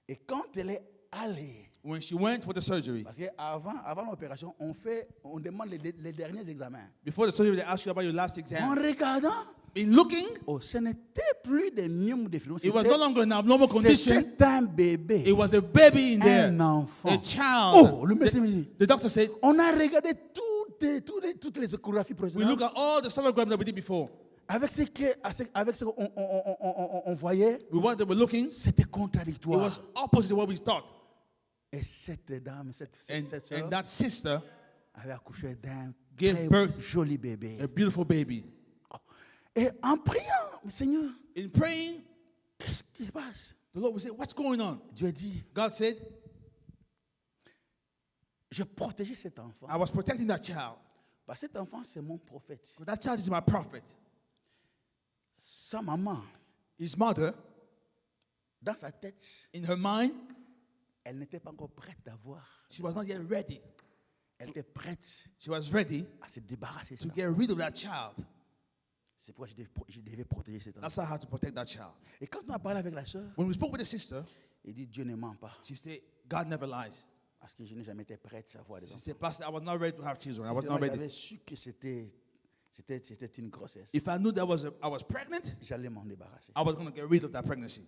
Et quand elle est allée, When she went for the surgery, parce qu'avant l'opération, on demande les derniers examens. before the surgery, they asked you about your last En exam. regardant, In looking, oh, ce n'était plus des myomes, des fibromes. it was no longer an abnormal condition. C'était un bébé. It was a baby in there, Un enfant. a child. Oh, le médecin me dit, The doctor said, on a regardé toutes les échographies we look précédentes. at all the sonograms that we did before. Avec ce qu'on voyait, We what they were looking, c'était it contradictoire. was opposite to what we thought. Et cette dame, cette And sœur, that sister, avait accouché d'un gave très birth joli bébé. a beautiful baby. Et en priant, Seigneur, In praying, qu'est-ce qui se passe? the Lord would say, what's going on? Dieu dit, God said, je protégeais cet enfant. I was protecting that child. Parce que cet enfant, c'est mon prophète. But that child is my prophet. Sa maman, His mother, dans sa tête, in her mind, elle n'était pas encore prête d'avoir. she was not yet ready. Elle était prête She was ready à se débarrasser de to ça. get rid of that child. C'est pourquoi je devais protéger cet That's enfant. how I had to protect that child. Et quand on a parlé avec la sœur, When we spoke with the sister, il dit, Dieu ne ment pas. she said, God never lies. Parce que je n'ai jamais été prête à avoir des She enfants. said, Pastor, I was not ready to have children. I Si was seulement not ready. j'avais su que c'était une grossesse, If I knew that I was pregnant, j'allais m'en débarrasser. I was going to get rid of that pregnancy.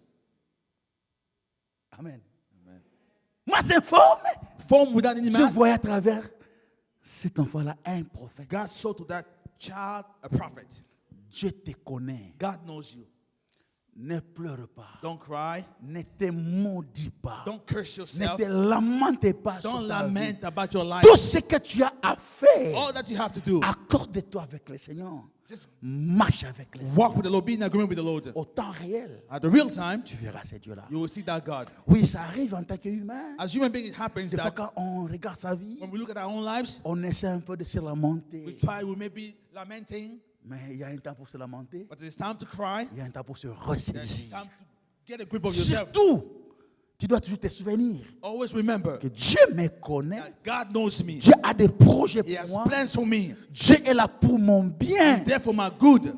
Amen. Amen. Moi, c'est informe. Formed without any Je man, voyais à travers cet enfant-là un prophète. God saw to that child a prophet. Dieu te connaît. God knows you. Ne pleure pas. Don't cry. Ne te maudis pas. Don't curse Ne yourself. te lamente pas Don't sur ta vie. lament about your life. Tout ce que tu as à faire, All that you have to do, accorde-toi avec le Seigneur. just Marche avec le walk Seigneur. with the Lord, be in agreement with the Lord. Au temps réel, At the real time, tu verras ces dieux-là. you will see that God. Oui, ça arrive en tant qu'humain. As human beings, it happens Des fois, that quand on regarde sa vie, when we look at our own lives, on essaie un peu de se lamenter. we try, we may be lamenting, Mais il y a un temps pour se lamenter, But it's time to cry. il y a un temps pour se There's ressaisir. time to get a grip of yourself. Surtout, tu dois toujours te souvenir Always remember que Dieu me connaît, that God knows me. Dieu a des projets He pour has moi, plans for me. Dieu est là pour mon bien, He's there for my good.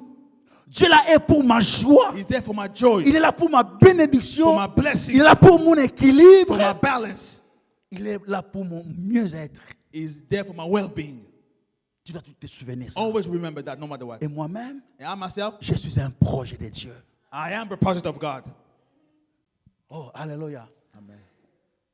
Dieu est là pour ma joie, He's there for my joy. il est là pour ma bénédiction, For my blessing. il est là pour mon For my équilibre, balance. il est là pour mon mieux-être. He's there for my well-being. Tu dois toujours te souvenir ça. Always remember that no matter what. Et moi-même, And I myself, je suis un projet de Dieu. I am a project of God. Oh, alléluia. Amen.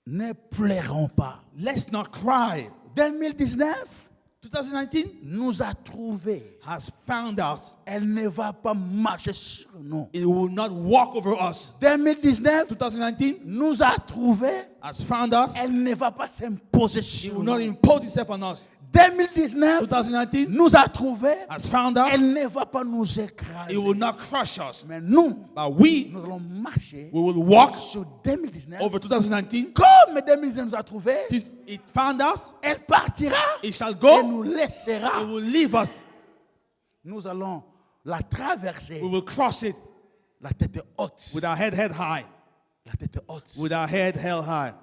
Ne pleurons pas. Let's not cry. 2019 2019 nous a trouvés. has found us. Elle ne va pas marcher sur nous. It will not walk over us. 2019 2019 nous a trouvés. has found us. Elle ne va pas s'imposer It sur will not nous. impose itself on us. 2019 2019 nous a trouvés. has found us. Elle ne va pas nous It écraser. will not crush us. Mais nous, But we nous allons marcher will walk sur 2019. over 2019. Comme 2019 nous a trouvés, Since it found us, elle partira it shall et go. nous laissera. It will leave us. Nous allons la traverser, We will cross it la tête haute. with our head high. La tête haute. With our head held high.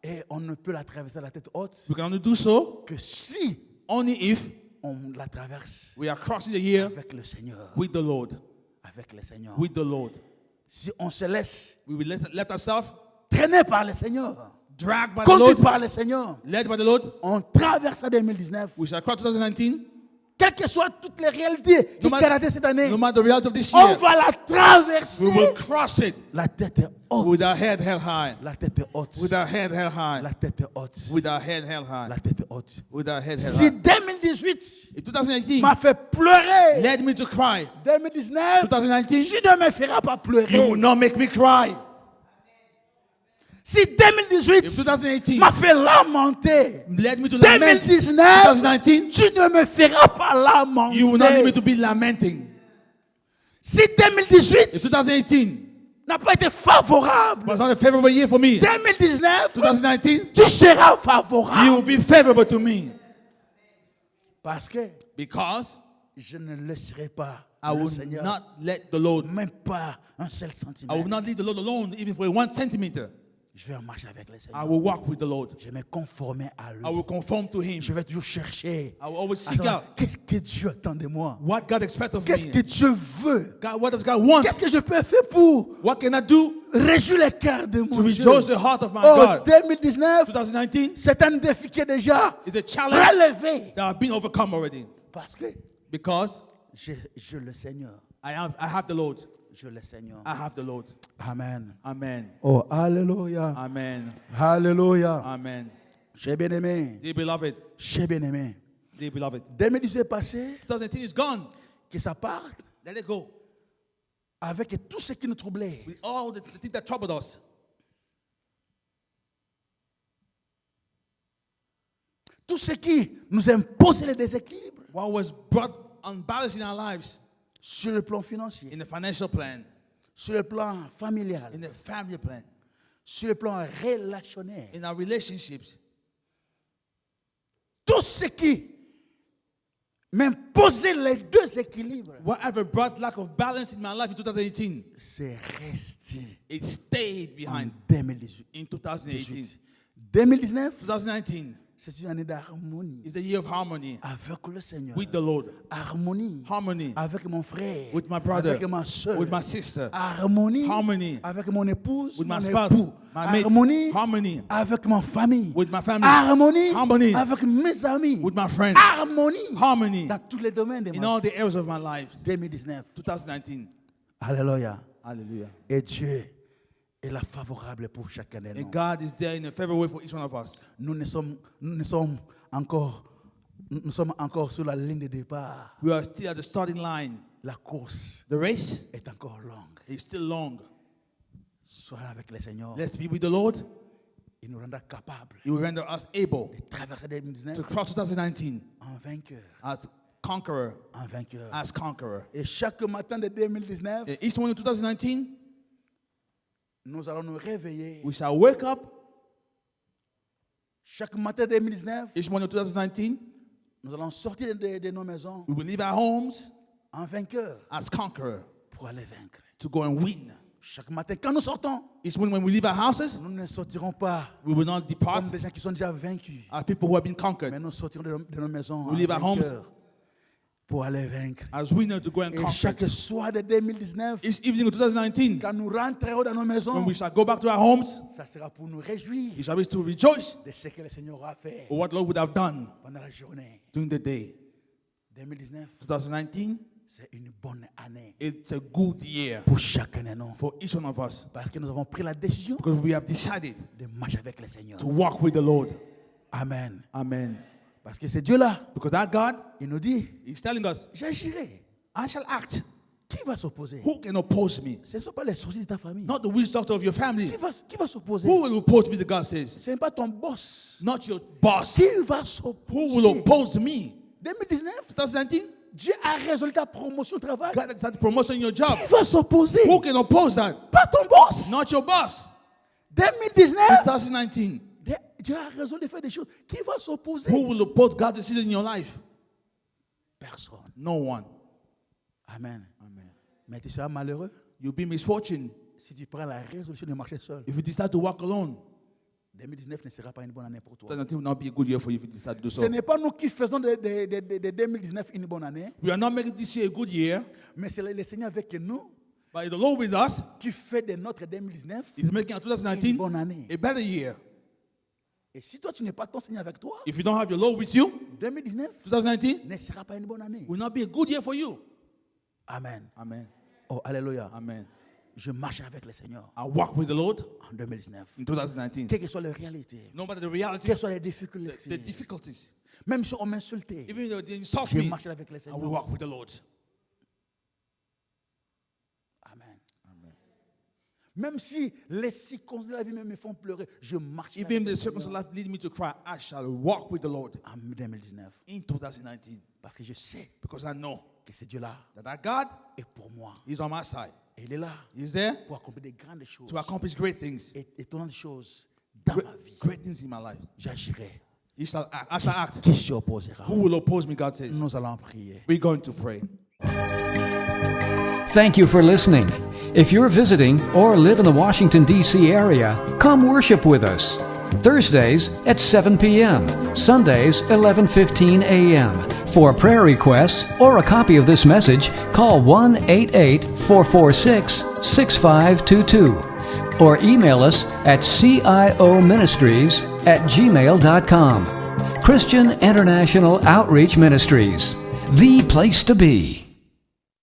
Et on ne peut la traverser la tête haute We can only do so que si only if on la traverse we are crossing the year avec le Seigneur. with the Lord. Avec le Seigneur. With the Lord. Si on se laisse We will let ourselves traîner par le Seigneur, drag by the conduit Lord, par le Seigneur, led by the Lord. on traverse 2019. We shall cross 2019. Quelles que soient toutes les réalités qui No matter- caractérisent cette année, No matter the reality of this on year, va la traverser. we will cross it La tête haute. with our head held high. La tête haute. With our head held high. La tête haute. With our head held high. La tête haute. With our head held Si high. 2018 In 2018 m'a fait pleurer, led me to cry. 2019, 2019, tu ne me feras pas you will pleurer. not make me cry. Si If 2018 2018 m'a fait lamenter, led me to lament, 2019, 2019, tu ne me feras pas lamenter. you will not lead me to be lamenting. Si If 2018 2018 n'a pas été favorable, was not a favorable year for me, 2019, 2019, tu seras you favorable. will be favorable to me. Parce que Because je ne laisserai pas I le will Seigneur, not let the Lord, même pas un seul I will centimètre. not leave the Lord alone even for 1 centimeter. Je vais marcher avec le I Seigneur. will walk with the Lord. Je vais me conformer à lui. I will conform to Him. Je vais toujours chercher. I will always à seek savoir, out qu'est-ce que Dieu attend de moi? what God expects of Qu'est-ce que me. Dieu veut? God, what does God want? Qu'est-ce que je peux faire pour What can I do réjouir le cœur de to mon Dieu? rejoice the heart of my Oh, God? 2019, 2019 c'est un défi qui est déjà is a challenge relevé. that have been overcome already. Parce que Because je le Seigneur. I have the Lord. Je le Seigneur. I have the Lord. Amen. Amen. Oh, alléluia. Amen. Alléluia. Amen. J'ai bien aimé. Dear beloved, J'ai bien aimé. dear beloved, 2018 est passé, 2018 is gone. que ça parte Let it go. avec tout ce qui nous troublait. With all the things that troubled us. Tout ce qui nous imposait les déséquilibres What was brought unbalanced in our lives, sur le plan financier, in the financial plan, sur le plan familial, in the family plan, sur le plan relationnel. in our relationships, Tout ce qui m'imposait les deux équilibres, whatever brought lack of balance in my life in 2018, c'est resté it stayed en behind 2018. in 2018. 2019, 2019 c'est une année d'harmonie is the year of harmony avec le Seigneur. with the Lord. Harmonie Harmony avec mon frère, with my brother, avec ma soeur. with my sister, Harmonie harmony avec mon épouse, with mon my spouse, époux. my mate, Harmonie harmony avec ma famille. with my family, Harmonie harmony avec mes amis. with my friends, Harmonie harmony dans tous les domaines de in ma all the areas of my life. 2019. 2019. Alléluia. Hallelujah. Et Dieu est là favorable pour chacun de nous. And God is there in a favorable way for each one of us. Nous sommes encore sur la ligne de départ. We are still at the starting line. La course The race est encore longue. is still long. Soyons avec le Seigneur. Let's be with the Lord. Il nous rendra capables He will render us able de traverser to 2019 cross 2019 en vainqueur. as conqueror, En vainqueur. as conqueror. Et chaque matin de 2019, And each one in 2019, nous allons nous réveiller. we shall wake up. Chaque matin de 2019, Each one in 2019, nous allons sortir de nos maisons we will leave our homes en vainqueur as conqueror pour aller vaincre. to go and win. Chaque matin, quand nous sortons, Each morning when we leave our houses, nous ne sortirons pas we will not depart comme des gens qui sont déjà vaincus. as people who have been conquered, Mais nous sortirons de nos maisons We en leave our homes vainqueur pour aller vaincre. as winners to go and Et conquer. chaque soir de 2019, Each evening of 2019, quand nous rentrerons dans nos when maisons, we shall go back to our homes, ça sera pour nous réjouir we shall be to rejoice de ce que le Seigneur a fait for what the Lord would have done pendant la journée. during the day. 2019, 2019, c'est une bonne année it's a good year pour chacun de nous. for each one of us Parce que nous avons pris la décision because we have decided de marcher avec le Seigneur. to walk with the Lord. Amen. Amen. Parce que c'est Dieu-là, Because that God il nous dit, is telling us, j'agirai. I shall act. Qui va s'opposer? Who can oppose me? Ce ne sont pas les sorciers de ta famille. Not the witch doctor of your family. Qui va s'opposer? Who will oppose me, the God says? Ce n'est pas ton boss. Not your boss. Qui va Who will s'opposer? oppose me? 2019, 2019, Dieu a résolu ta promotion au travail. God has had promotion in your job. Qui va s'opposer? Who can oppose that? Pas ton boss. Not your boss. 2019, 2019, Dieu a résolu de faire des choses. Qui va s'opposer? who will oppose God's decision in your life? Personne. No one. Amen. Amen. Mais tu seras malheureux You'll be misfortune si tu prends la résolution de marcher seul. if you decide to walk alone. 2019 ne sera pas une bonne année pour toi. 2019 will not be a good year for you if you decide to do Ce so. n'est pas nous qui faisons de 2019 une bonne année, We are not making this year a good year, mais c'est le Seigneur avec nous but the Lord with us qui fait de notre 2019 is making our une 2019 bonne année. a better year. Et si toi tu n'es pas ton Seigneur avec toi, If you don't have your Lord with you, 2019 2019 ne sera pas une bonne année. will not be a good year for you. Amen. Amen. Oh, alléluia. Amen. Je marche avec le Seigneur I walk with the Lord en 2019. in 2019. Quelles que soient les réalités, No matter the reality, quelles soient les the difficultés, difficulties, même si on m'insultait, even if they insult je me, marche avec le I will Seigneur. walk with the Lord. Amen. Amen. Même si les circonstances de la vie me font pleurer, je marche avec Even if le the circumstances Seigneur of life lead me to cry, I shall walk with the Lord en 2019. in 2019 Parce que je sais because I know que ce Dieu-là that God est pour moi. is on my side. Et il est là He's there pour accomplir de grandes choses, to accomplish great things, étonnantes choses dans ma vie. great things in my life. J'agirai. I shall act. Qui s'y opposera? Who will oppose me, God says. Nous allons prier. We're going to pray. Thank you for listening. If you're visiting or live in the Washington, D.C. area, come worship with us. Thursdays at 7 p.m., Sundays 11:15 a.m. For prayer requests or a copy of this message, call 1-88-446-6522 or email us at cioministries@gmail.com. Christian International Outreach Ministries, the place to be.